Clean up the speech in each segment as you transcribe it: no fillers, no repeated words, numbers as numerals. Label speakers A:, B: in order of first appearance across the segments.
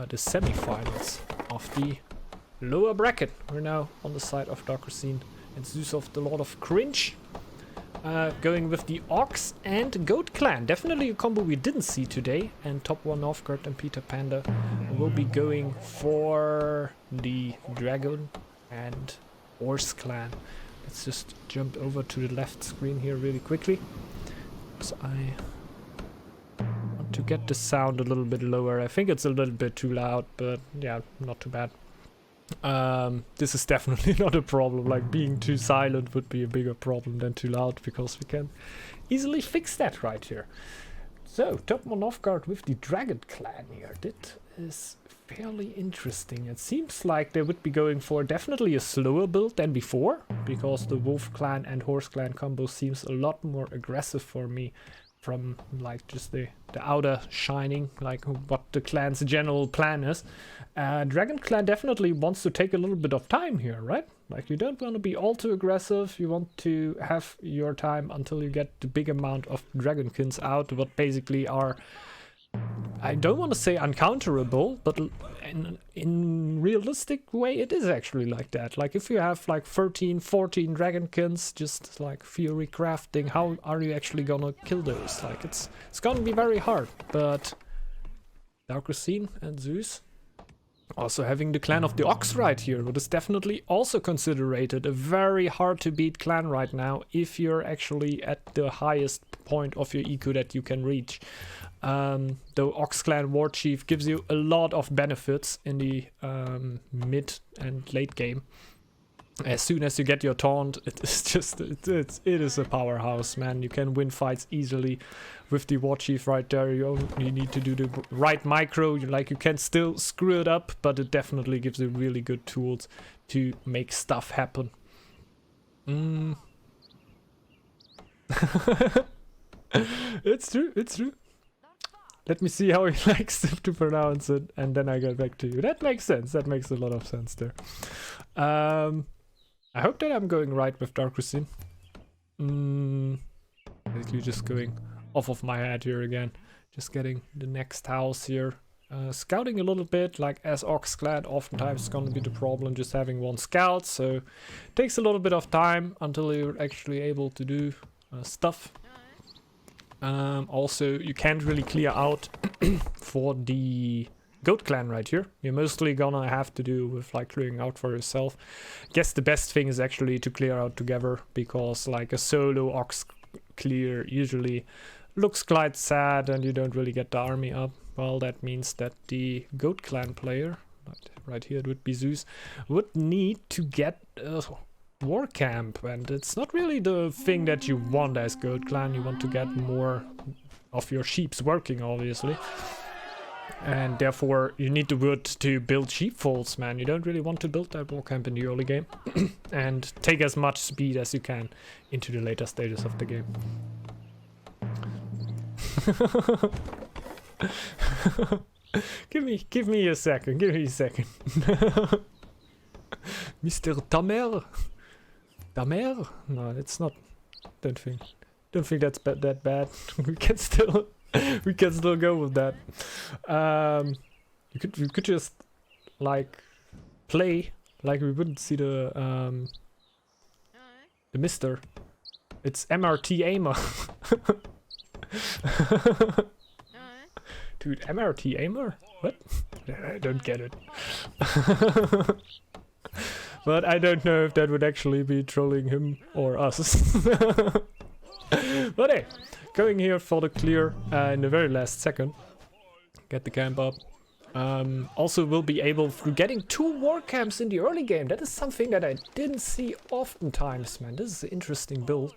A: the semi-finals of the lower bracket. We're now on the side of Dark Racine and Zeus of the Lord of Cringe. Going with the Ox and Goat Clan. Definitely a combo we didn't see today. And top 1 Northgard and Peter Panda will be going for the Dragon and Horse Clan. Let's just jump over to the left screen here really quickly. So I want to get the sound a little bit lower. I think it's a little bit too loud, but yeah, not too bad. This is definitely not a problem. Like, being too silent would be a bigger problem than too loud, because we can easily fix that right here. So, top 1 Northgard with the Dragon Clan here. That is fairly interesting. It seems like they would be going for definitely a slower build than before, because the Wolf Clan and Horse Clan combo seems a lot more aggressive for me, from like just the outer shining, like what the clan's general plan is. Dragon Clan definitely wants to take a little bit of time here, right? Like, you don't want to be all too aggressive. You want to have your time until you get the big amount of Dragonkins out, what basically are, I don't want to say uncounterable, but in realistic way it is actually like that. Like, if you have like 13, 14 Dragonkins, just like Fury crafting, how are you actually gonna kill those? Like, it's gonna be very hard. But Dark Racine and Zeus also having the clan of the Ox right here, what is definitely also considered a very hard to beat clan right now if you're actually at the highest point of your eco that you can reach. The Ox Clan War Chief gives you a lot of benefits in the mid and late game. As soon as you get your taunt, it is just it is a powerhouse, man. You can win fights easily with the War Chief right there. You only need to do the right micro. You can still screw it up, but it definitely gives you really good tools to make stuff happen. It's true. Let me see how he likes to pronounce it, and then I get back to you. That makes sense. That makes a lot of sense there. I hope that I'm going right with Dark Racine. Basically just going off of my head here again. Just getting the next house here. Scouting a little bit, like as Ox Clan, oftentimes it's gonna be the problem just having one scout. So it takes a little bit of time until you're actually able to do stuff. Also, you can't really clear out for the Goat Clan right here. You're mostly gonna have to do with like clearing out for yourself. Guess the best thing is actually to clear out together, because like a solo Ox clear usually looks quite sad and you don't really get the army up. Well, that means that the Goat Clan player, right here it would be Zeus, would need to get war camp, and it's not really the thing that you want as Goat Clan. You want to get more of your sheeps working, obviously, and therefore you need the wood to build sheepfolds, man. You don't really want to build that war camp in the early game and take as much speed as you can into the later stages of the game. give me a second, Mr. Tamer. Tamer? No, it's not. Don't think that's that bad. we can still go with that. You could just like play like we wouldn't see the Mister. It's MRT Aimer. Dude, MRT Aimer? What? I don't get it. But I don't know if that would actually be trolling him or us. But hey, going here for the clear in the very last second. Get the camp up. Also will be able, through getting 2 war camps in the early game. That is something that I didn't see oftentimes, man. This is an interesting build.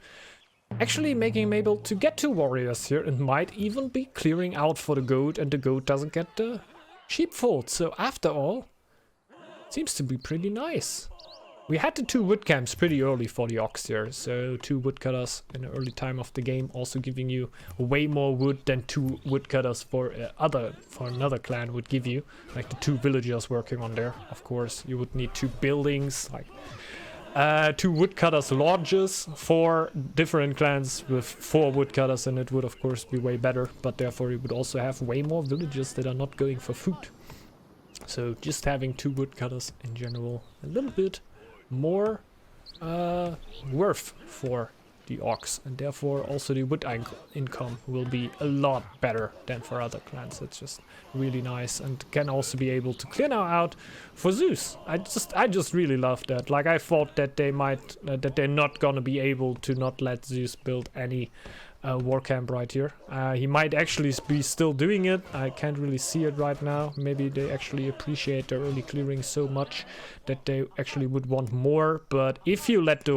A: Actually making him able to get 2 warriors here, and might even be clearing out for the goat, and the goat doesn't get the sheepfold. So after all, seems to be pretty nice. We had the 2 wood camps pretty early for the Ox here, so 2 woodcutters in the early time of the game, also giving you way more wood than 2 woodcutters for another clan would give you. Like the 2 villagers working on there. Of course, you would need 2 buildings, like 2 woodcutters lodges for different clans with 4 woodcutters, and it would of course be way better, but therefore you would also have way more villages that are not going for food. So just having 2 woodcutters in general, a little bit more worth for the ox, and therefore also the wood income will be a lot better than for other clans. It's just really nice, and can also be able to clear now out for Zeus. I just really love that. Like, I thought that they might that they're not gonna be able to not let Zeus build any war camp right here. He might actually be still doing it. I can't really see it right now. Maybe they actually appreciate their early clearing so much that they actually would want more. But if you let the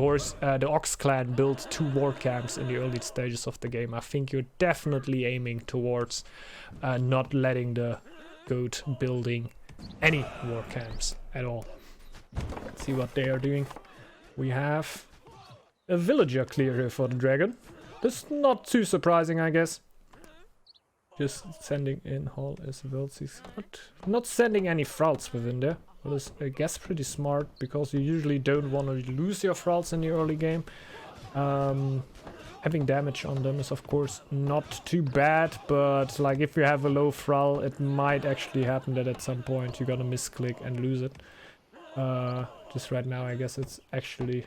A: Ox clan build 2 war camps in the early stages of the game, I think you're definitely aiming towards not letting the goat building any war camps at all. Let's see what they are doing. We have a villager clear here for the dragon. That's not too surprising, I guess. Just sending in Hall as well. He's not sending any Frauds within there. Well, it's, I guess, pretty smart, because you usually don't want to lose your Frauds in the early game. Having damage on them is, of course, not too bad, but like if you have a low Frau, it might actually happen that at some point you're gonna misclick and lose it. Just right now, I guess it's actually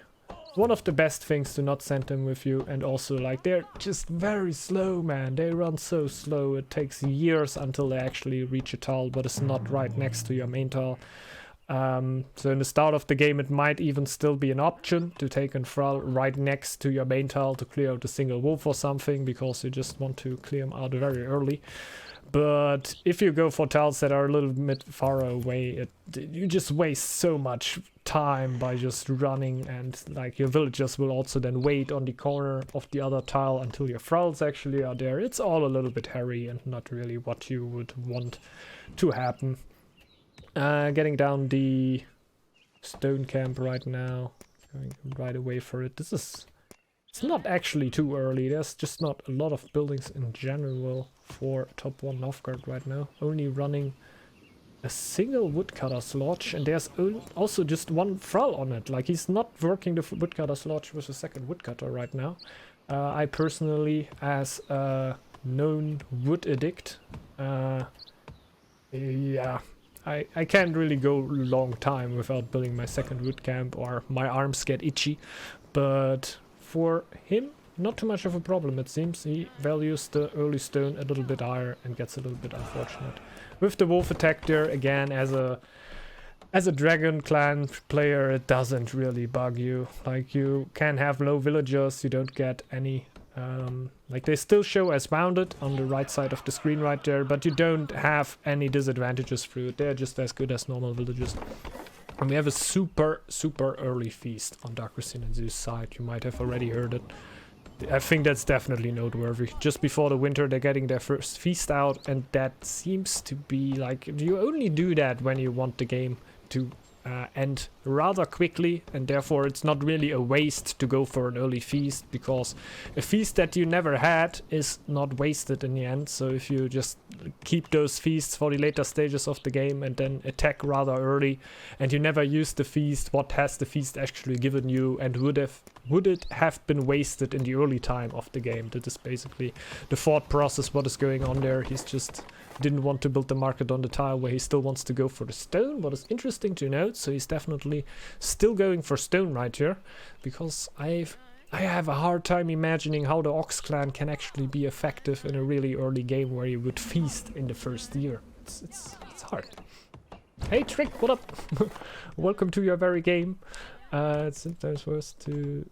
A: one of the best things to not send them with you. And also, like, they're just very slow, man. They run so slow. It takes years until they actually reach a tile, but it's not right next to your main tile. So in the start of the game, it might even still be an option to take a Thrall right next to your main tile to clear out a single wolf or something, because you just want to clear them out very early. But if you go for tiles that are a little bit far away, you just waste so much time by just running, and like your villagers will also then wait on the corner of the other tile until your Thralls actually are there. It's all a little bit hairy and not really what you would want to happen. Getting down the stone camp right now, going right away for it. It's not actually too early. There's just not a lot of buildings in general for top 1 Northgard right now. Only running a single woodcutter's lodge, and there's also just 1 Thrall on it. Like, he's not working the woodcutter's lodge with a second woodcutter right now. I personally, as a known wood addict, yeah, I can't really go a long time without building my second wood camp, or my arms get itchy. But for him, not too much of a problem, it seems. He values the early stone a little bit higher and gets a little bit unfortunate. With the wolf attack there, again, as a dragon clan player, it doesn't really bug you. Like, you can have low villagers, you don't get any... like, they still show as wounded on the right side of the screen right there, but you don't have any disadvantages through it. They're just as good as normal villagers. And we have a super early feast on Dodiki and Zeus' side. You might have already heard it. I think that's definitely noteworthy. Just before the winter, they're getting their first feast out, and that seems to be like, you only do that when you want the game to end rather quickly, and therefore it's not really a waste to go for an early feast, because a feast that you never had is not wasted in the end. So if you just keep those feasts for the later stages of the game and then attack rather early, and you never use the feast, what has the feast actually given you, and would it have been wasted in the early time of the game? That is basically the thought process, what is going on there. He's just didn't want to build the market on the tile where he still wants to go for the stone. What is interesting to note, so he's definitely still going for stone right here, because I have a hard time imagining how the Ox clan can actually be effective in a really early game where you would feast in the first year. It's hard. Hey Trick, what up? Welcome to your very game. It's sometimes worse to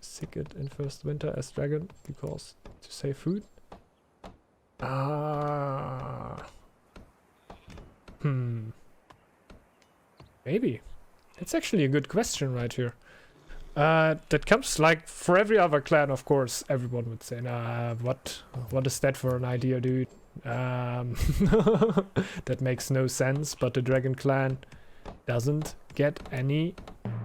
A: sick it in first winter as dragon, because to save food. Maybe. It's actually a good question right here. That comes, like, for every other clan, of course, everyone would say, nah, what is that for an idea, dude? That makes no sense, but the Dragon clan doesn't get any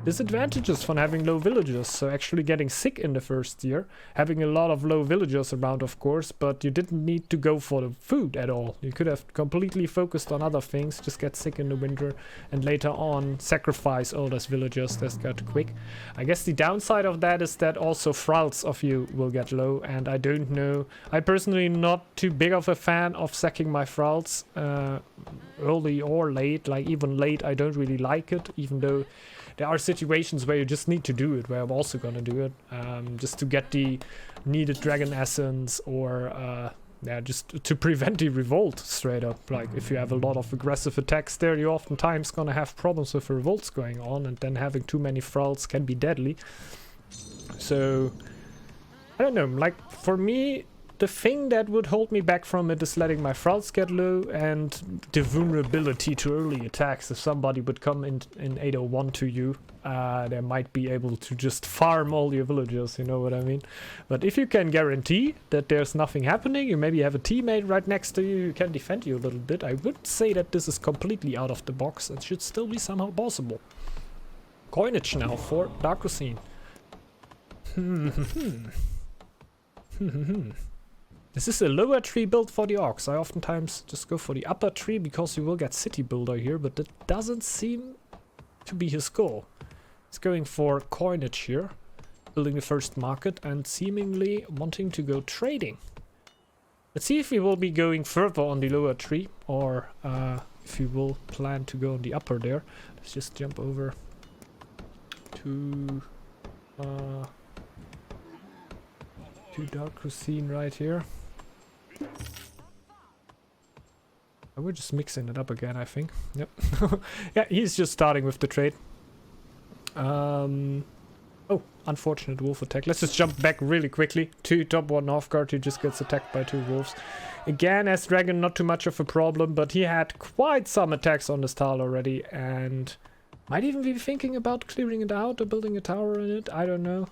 A: disadvantages from having low villagers. So actually getting sick in the first year, having a lot of low villagers around, of course, but you didn't need to go for the food at all. You could have completely focused on other things, just get sick in the winter, and later on sacrifice all those villagers that got quick. I guess the downside of that is that also Thralls of you will get low, and I don't know. I personally not too big of a fan of sacking my Thralls early or late. Like even late, I don't really like it, even though there are situations where you just need to do it, where I'm also gonna do it, just to get the needed dragon essence, or yeah, just to prevent the revolt straight up. Like if you have a lot of aggressive attacks there, you're oftentimes gonna have problems with revolts going on, and then having too many thralls can be deadly. So I don't know, like for me, the thing that would hold me back from it is letting my thralls get low, and the vulnerability to early attacks. If somebody would come in 801 to you, they might be able to just farm all your villagers, you know what I mean? But if you can guarantee that there's nothing happening, you maybe have a teammate right next to you who can defend you a little bit, I would say that this is completely out of the box and should still be somehow possible. Coinage now for Dark Cuisine. This is a lower tree build for the orcs. I oftentimes just go for the upper tree because you will get city builder here, but that doesn't seem to be his goal. He's going for coinage here, building the first market, and seemingly wanting to go trading. Let's see if he will be going further on the lower tree, or if he will plan to go on the upper there. Let's just jump over to Dark Cuisine right here. We're just mixing it up again, I think. Yep. Yeah, he's just starting with the trade. Oh, unfortunate wolf attack. Let's just jump back really quickly to top 1 Northgard, who just gets attacked by 2 wolves. Again, as dragon, not too much of a problem, but he had quite some attacks on this tile already, and might even be thinking about clearing it out or building a tower in it. I don't know.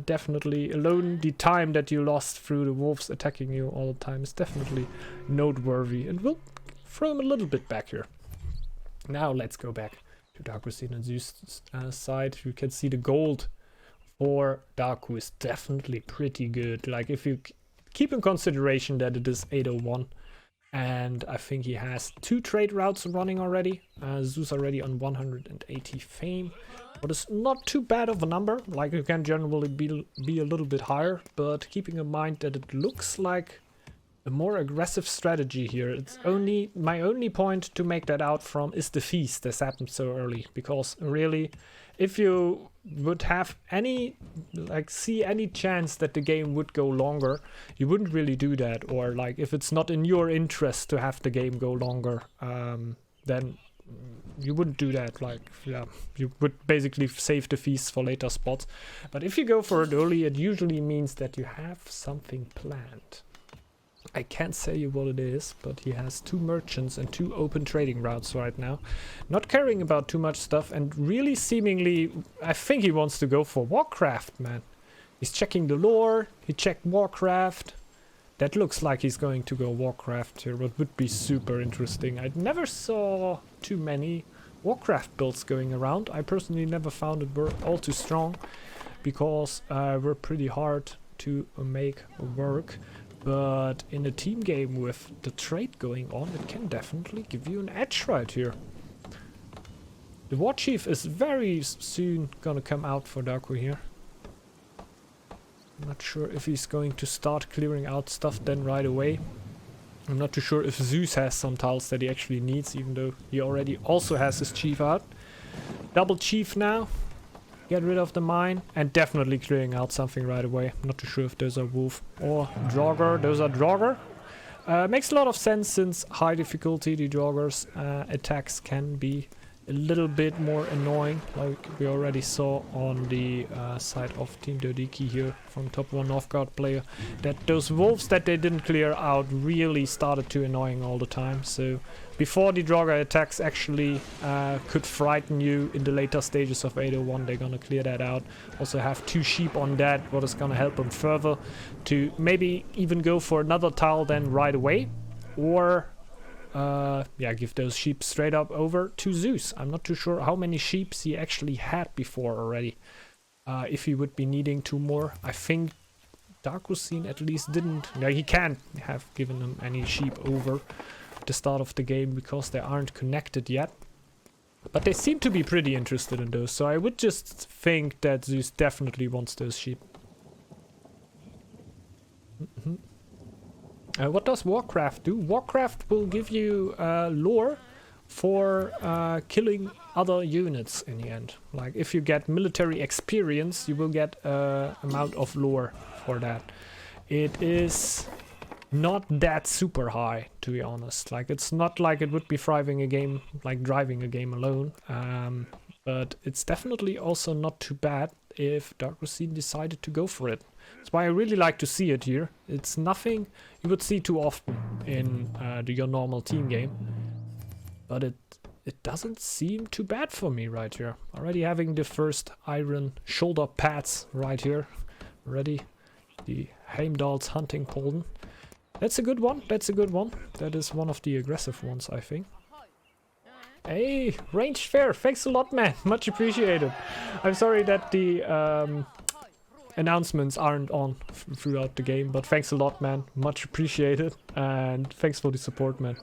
A: Definitely alone, the time that you lost through the wolves attacking you all the time is definitely noteworthy, and we'll throw him a little bit back here. Now let's go back to Dark Cuisine and Zeus' side. You can see the gold for Darku is definitely pretty good. Like if you keep in consideration that it is 801, and I think he has 2 trade routes running already. Zeus already on 180 fame, what is not too bad of a number. Like you can generally be a little bit higher, but keeping in mind that it looks like a more aggressive strategy here. It's only my only point to make that out from is the feast that's happened so early, because really, if you would have any, like, see any chance that the game would go longer, you wouldn't really do that. Or like if it's not in your interest to have the game go longer, then you wouldn't do that. Like, yeah, you would basically save the feast for later spots. But if you go for it early, it usually means that you have something planned. I can't say you what it is, but he has 2 merchants and 2 open trading routes right now. Not caring about too much stuff, and really seemingly, I think he wants to go for Warcraft, man. He's checking the lore, he checked Warcraft. That looks like he's going to go Warcraft here, what would be super interesting. I never saw too many Warcraft builds going around. I personally never found it were all too strong, because we're pretty hard to make work. But in a team game with the trade going on, it can definitely give you an edge right here. The War Chief is very soon gonna come out for Darku here. I'm not sure if he's going to start clearing out stuff then right away. I'm not too sure if Zeus has some tiles that he actually needs, even though he already also has his Chief out. Double Chief now. Get rid of the mine, and definitely clearing out something right away. Not too sure if those are wolf or draugr. Those are draugr. Makes a lot of sense, since high difficulty, the draugrs attacks can be a little bit more annoying, like we already saw on the side of Team Dodiki here from top 1 Northgard player, that those wolves that they didn't clear out really started to annoying all the time. So before the draugr attacks actually could frighten you in the later stages of 801, they're gonna clear that out. Also have 2 sheep on that, what is gonna help them further to maybe even go for another tile then right away, or yeah, give those sheep straight up over to Zeus. I'm not too sure how many sheep he actually had before already. If he would be needing 2 more. I think Dark Cuisine at least didn't. Yeah, he can't have given them any sheep over at the start of the game because they aren't connected yet. But they seem to be pretty interested in those, so I would just think that Zeus definitely wants those sheep. What does Warcraft do? Warcraft will give you lore for killing other units in the end. Like if you get military experience, you will get amount of lore for that. It is not that super high, to be honest. Like it's not like it would be driving a game alone. But it's definitely also not too bad if Dark Cuisine decided to go for it. That's why I really like to see it here. It's nothing you would see too often in your normal team game. But it doesn't seem too bad for me right here. Already having the first iron shoulder pads right here. Ready. The Heimdall's hunting pollen. That's a good one. That's a good one. That is one of the aggressive ones, I think. Hey, ranged fair. Thanks a lot, man. Much appreciated. I'm sorry that the announcements aren't on throughout the game, but thanks a lot, man. Much appreciated. And thanks for the support, man.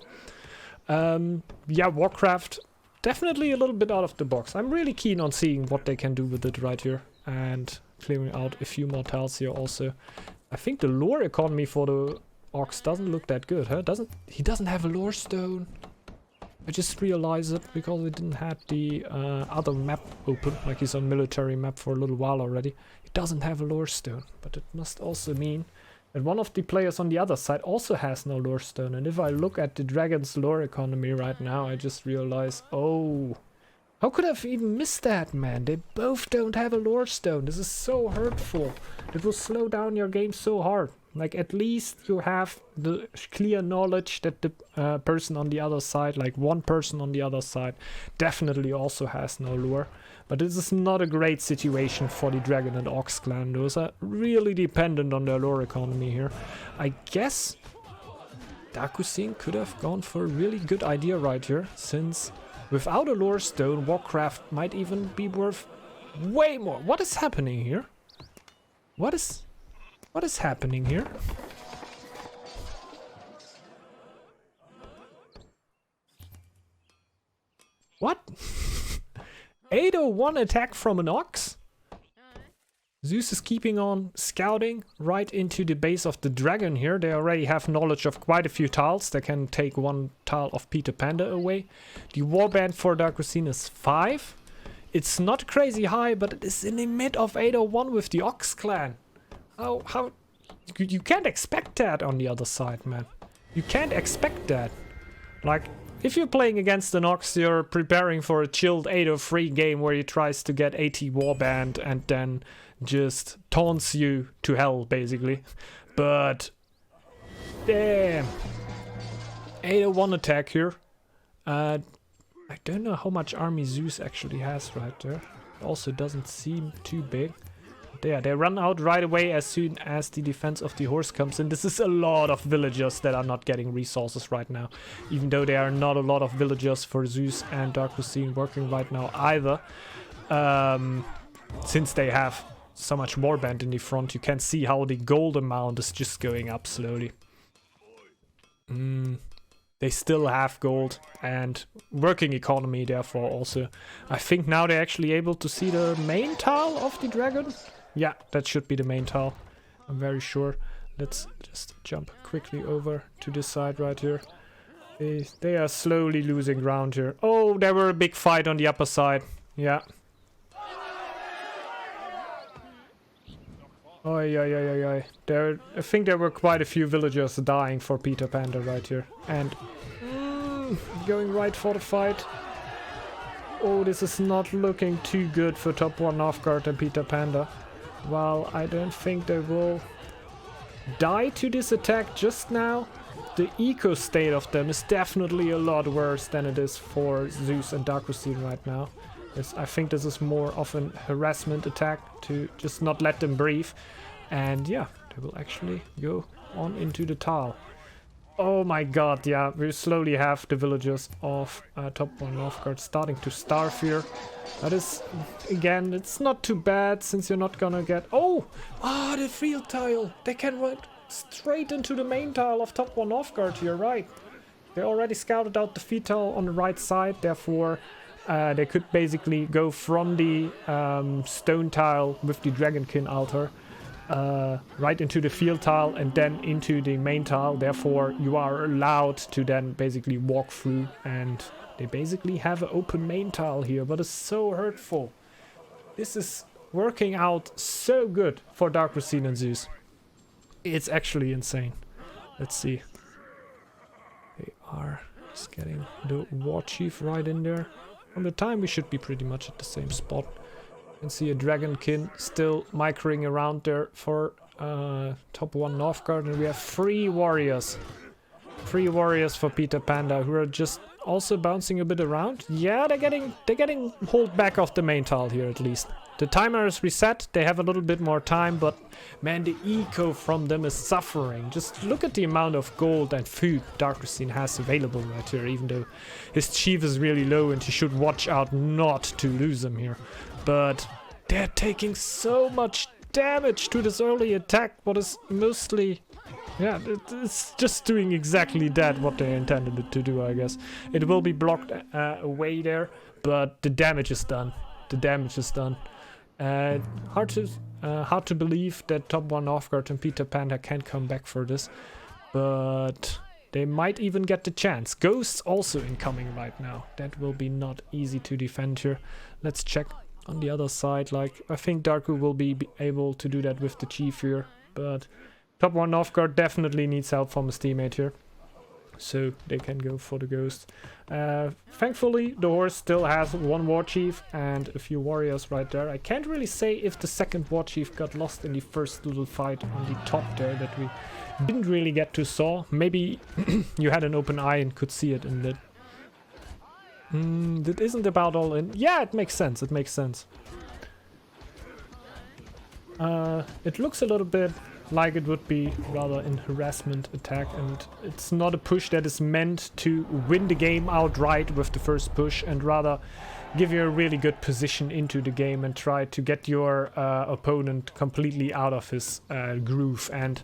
A: Yeah, Warcraft, definitely a little bit out of the box. I'm really keen on seeing what they can do with it right here. And clearing out a few more tiles here also. I think the lore economy for the Orcs doesn't look that good, huh? He doesn't have a lore stone. I just realized it because we didn't have the other map open, like he's on military map for a little while already. He doesn't have a lore stone, but it must also mean that one of the players on the other side also has no lore stone. And if I look at the dragon's lore economy right now, I just realize, oh, how could I have even missed that, man? They both don't have a lore stone. This is so hurtful. It will slow down your game so hard. Like, at least you have the clear knowledge that the person on the other side, like one person on the other side, definitely also has no lure. But this is not a great situation for the Dragon and Ox clan. Those are really dependent on their lore economy here. I guess Dark Cuisine could have gone for a really good idea right here, since without a lore stone, Warcraft might even be worth way more. What is happening here? What is happening here? What? 801 attack from an Ox? Zeus is keeping on scouting right into the base of the dragon here. They already have knowledge of quite a few tiles. They can take one tile of Peter Panda away. The warband for Dark Cuisine is 5. It's not crazy high, but it is in the mid of 801 with the Ox clan. How you can't expect that on the other side, man. You can't expect that. Like, if you're playing against an Ox, you're preparing for a chilled 803 game where he tries to get 80 warband and then just taunts you to hell, basically. But damn, 801 attack here. I don't know how much army Zeus actually has right there. Also doesn't seem too big. Yeah, they run out right away as soon as the defense of the horse comes in. This is a lot of villagers that are not getting resources right now. Even though there are not a lot of villagers for Zeus and Dark Cuisine working right now either. Since they have so much warband in the front, you can see how the gold amount is just going up slowly. They still have gold and working economy, therefore also. I think now they're actually able to see the main tile of the dragon. Yeah, that should be the main tile. I'm very sure. Let's just jump quickly over to this side right here. They are slowly losing ground here. Oh, there were a big fight on the upper side. Yeah. Oh, yeah. I think there were quite a few villagers dying for Peter Panda right here. And going right for the fight. Oh, this is not looking too good for top 1 Northgard and Peter Panda. Well, I don't think they will die to this attack just now. The eco state of them is definitely a lot worse than it is for Zeus and Dark Cuisine right now. I think this is more of an harassment attack to just not let them breathe. And yeah, they will actually go on into the tile. Oh my god, yeah, we slowly have the villagers of top 1 Northgard starting to starve here. That is, again, it's not too bad since you're not gonna get... Oh! Ah, the field tile! They can run straight into the main tile of top 1 Northgard here, right? They already scouted out the feed tile on the right side, therefore they could basically go from the stone tile with the dragonkin altar right into the field tile and then into the main tile. Therefore, you are allowed to then basically walk through, and they basically have an open main tile here, but it's so hurtful. This is working out so good for Dark Racine and Zeus. It's actually insane. Let's see. They are just getting the War Chief right in there. From the time, we should be pretty much at the same spot. You can see a Dragonkin still microing around there for top 1 Northgard, and we have 3 warriors. 3 warriors for Peter Panda, who are just also bouncing a bit around. Yeah, they're getting hold back off the main tile here at least. The timer is reset, they have a little bit more time, but man, the eco from them is suffering. Just look at the amount of gold and food Dark Racine has available right here, even though his chief is really low and he should watch out not to lose him here. But they're taking so much damage to this early attack, what is mostly... yeah, it's just doing exactly that, what they intended it to do, I guess. It will be blocked away there, but the damage is done. The damage is done. Hard to believe that top 1 Northgard and Peter Panda can come back for this, but they might even get the chance. Ghosts also incoming right now. That will be not easy to defend here. Let's check on the other side. Like, I think Darku will be able to do that with the chief here, but top 1 Northgard definitely needs help from his teammate here, so they can go for the ghost. Thankfully, the horse still has 1 war chief and a few warriors right there. I can't really say if the second war chief got lost in the first little fight on the top there that we didn't really get to saw. Maybe you had an open eye and could see it in that. That isn't about all in. Yeah, it makes sense. It makes sense. It looks a little bit like it would be rather in harassment attack, and it's not a push that is meant to win the game outright with the first push, and rather give you a really good position into the game and try to get your opponent completely out of his groove. And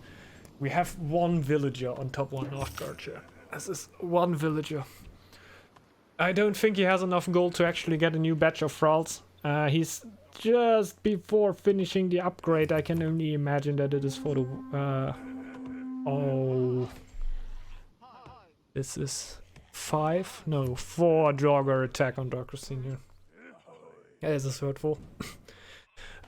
A: we have 1 villager on top 1 Northgard here. This is 1 villager. I don't think he has enough gold to actually get a new batch of thralls. He's just before finishing the upgrade. I can only imagine that it is for the... oh... This is 5? No, 4 Draugr attack on Dark Racine here. Yeah, this is hurtful.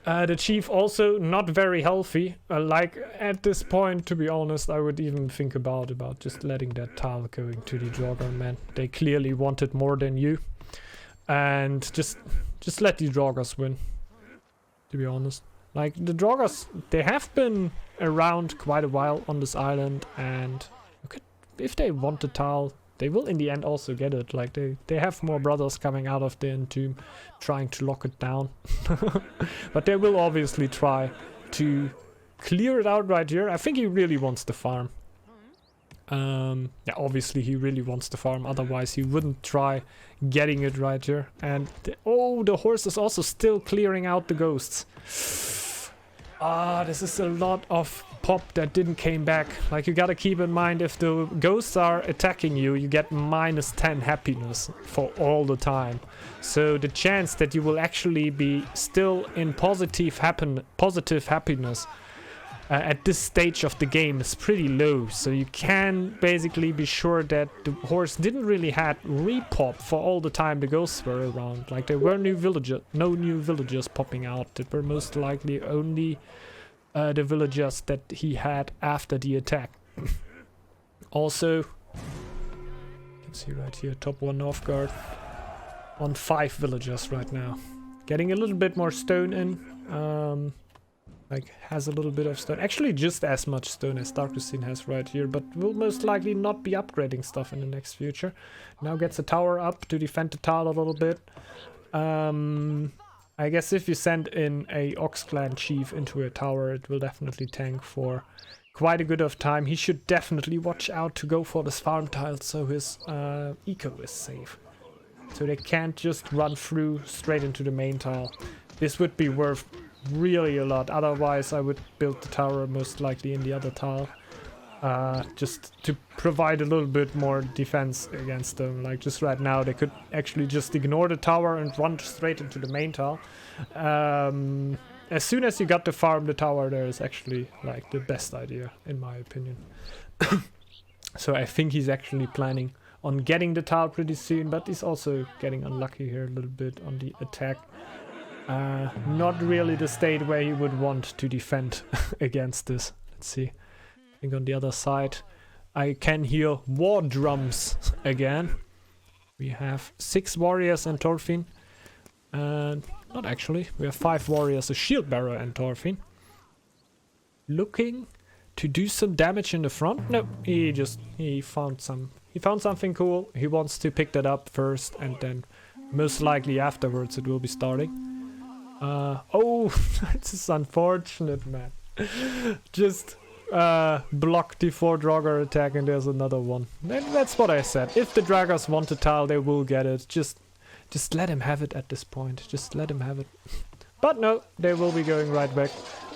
A: The chief also not very healthy. Like, at this point, to be honest, I would even think about just letting that tile going to the Draugr, man. They clearly wanted more than you. And just let the Draugrs win, to be honest. Like, the Draugrs, they have been around quite a while on this island, and if they want the tile, they will in the end also get it. Like, they have more brothers coming out of the entomb trying to lock it down. But they will obviously try to clear it out right here. I think he really wants the farm. Yeah, obviously he really wants the farm, otherwise he wouldn't try getting it right here. And the horse is also still clearing out the ghosts. This is a lot of pop that didn't came back. Like, you gotta keep in mind, if the ghosts are attacking you, you get -10 happiness for all the time. So the chance that you will actually be still in positive happiness at this stage of the game is pretty low, so you can basically be sure that the horse didn't really had repop for all the time the ghosts were around. Like, there were no new villagers popping out. That were most likely only the villagers that he had after the attack. Also, you can see right here, top 1 Northgard on 5 villagers right now. Getting a little bit more stone in. Like, has a little bit of stone. Actually, just as much stone as Dark Racine has right here, but will most likely not be upgrading stuff in the next future. Now gets a tower up to defend the tile a little bit. I guess if you send in a Ox Clan chief into a tower, it will definitely tank for quite a good of time. He should definitely watch out to go for this farm tile so his eco is safe. So they can't just run through straight into the main tile. This would be worth really a lot. Otherwise, I would build the tower most likely in the other tile. Just to provide a little bit more defense against them. Like, just right now, they could actually just ignore the tower and run straight into the main tile. as soon as you got to farm the tower there is actually like the best idea in my opinion. So I think he's actually planning on getting the tower pretty soon, but he's also getting unlucky here a little bit on the attack. Not really the state where he would want to defend against this. Let's see. I think on the other side I can hear war drums again. We have 6 warriors and Thorfinn. Not actually. We have 5 warriors, a shield bearer and Thorfinn. Looking to do some damage in the front. No, he found something cool. He wants to pick that up first, and then most likely afterwards it will be starting. Oh, this is unfortunate, man. Just block the 4 Draugr attack, and there's another one. And that's what I said. If the Draugrs want a tile, they will get it. Just let him have it at this point. Just let him have it. But no, they will be going right back,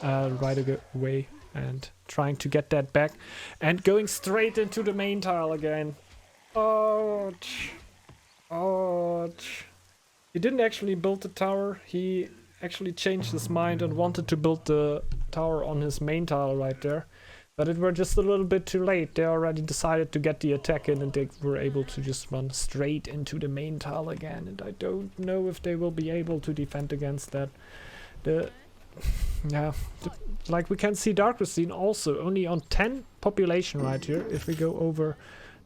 A: right away, and trying to get that back, and going straight into the main tile again. Ouch. Ouch. He didn't actually build the tower. He actually changed his mind and wanted to build the tower on his main tile right there. But it were just a little bit too late. They already decided to get the attack in, and they were able to just run straight into the main tile again. And I don't know if they will be able to defend against that. Like we can see Darkrasine also only on 10 population right here. If we go over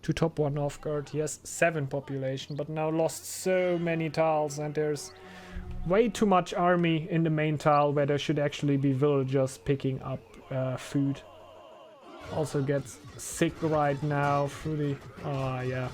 A: to top 1 Northgard, he has 7 population, but now lost so many tiles, and there's way too much army in the main tile where there should actually be villagers picking up food. Also gets sick right now through the... yeah.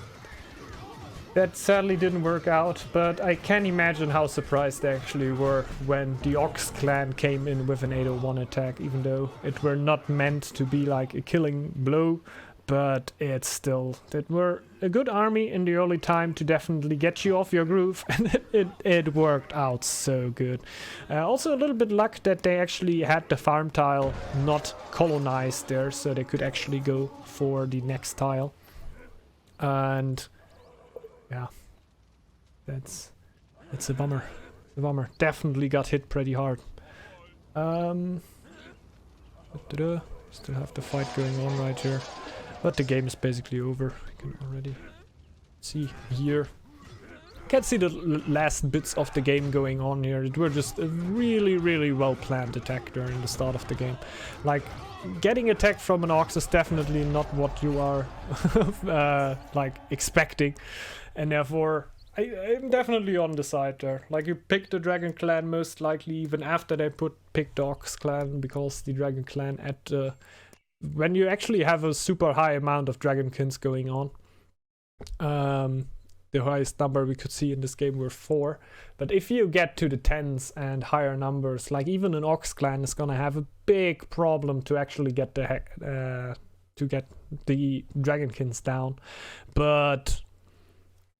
A: That sadly didn't work out, but I can imagine how surprised they actually were when the Ox clan came in with an 801 attack, even though it were not meant to be like a killing blow. But it's still, that were a good army in the early time to definitely get you off your groove, and it worked out so good. Also a little bit luck that they actually had the farm tile not colonized there, so they could actually go for the next tile. And yeah, it's a bummer. It's a bummer. Definitely got hit pretty hard. Still have the fight going on right here. But the game is basically over. You can already see here. You can see the last bits of the game going on here. It were just a really, really well planned attack during the start of the game. Like, getting attacked from an Ox is definitely not what you are like expecting. And therefore, I'm definitely on the side there. Like, you pick the Dragon Clan most likely even after they picked the Ox Clan, because the Dragon Clan at the... when you actually have a super high amount of Dragonkins going on, the highest number we could see in this game were 4. But if you get to the 10s and higher numbers, like even an Ox clan is gonna have a big problem to actually get the Dragonkins down. But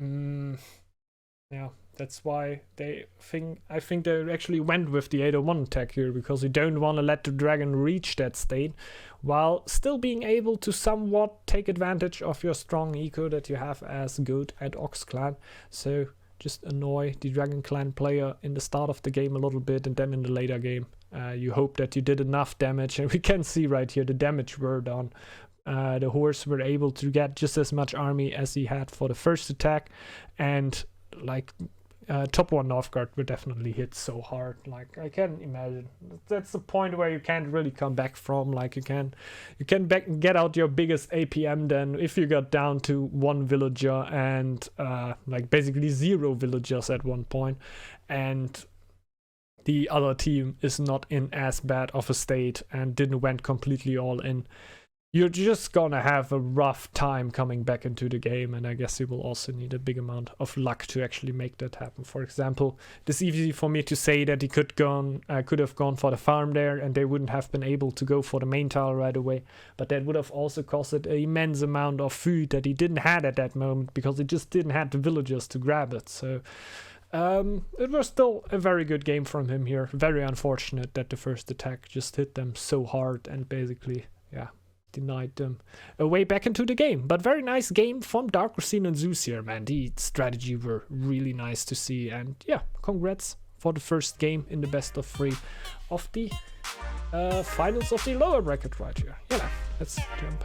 A: yeah, that's why I think they actually went with the 801 attack here, because you don't want to let the dragon reach that state while still being able to somewhat take advantage of your strong eco that you have as Goat and Ox clan. So just annoy the Dragon Clan player in the start of the game a little bit, and then in the later game you hope that you did enough damage. And we can see right here the damage were done. The horse were able to get just as much army as he had for the first attack, and like top 1 Northgard were definitely hit so hard. Like, I can imagine that's the point where you can't really come back from. Like, you can get out your biggest APM then if you got down to 1 villager and like basically 0 villagers at one point, and the other team is not in as bad of a state and didn't went completely all in. You're just gonna have a rough time coming back into the game, and I guess you will also need a big amount of luck to actually make that happen. For example, it's easy for me to say that he could have gone for the farm there, and they wouldn't have been able to go for the main tile right away. But that would have also costed an immense amount of food that he didn't have at that moment, because he just didn't have the villagers to grab it. So it was still a very good game from him here. Very unfortunate that the first attack just hit them so hard and basically, yeah, denied them a way back into the game. But very nice game from Darkrasine and Zeus here, man. The strategy were really nice to see, and yeah, congrats for the first game in the best of 3 of the finals of the lower bracket right here. Yeah, let's jump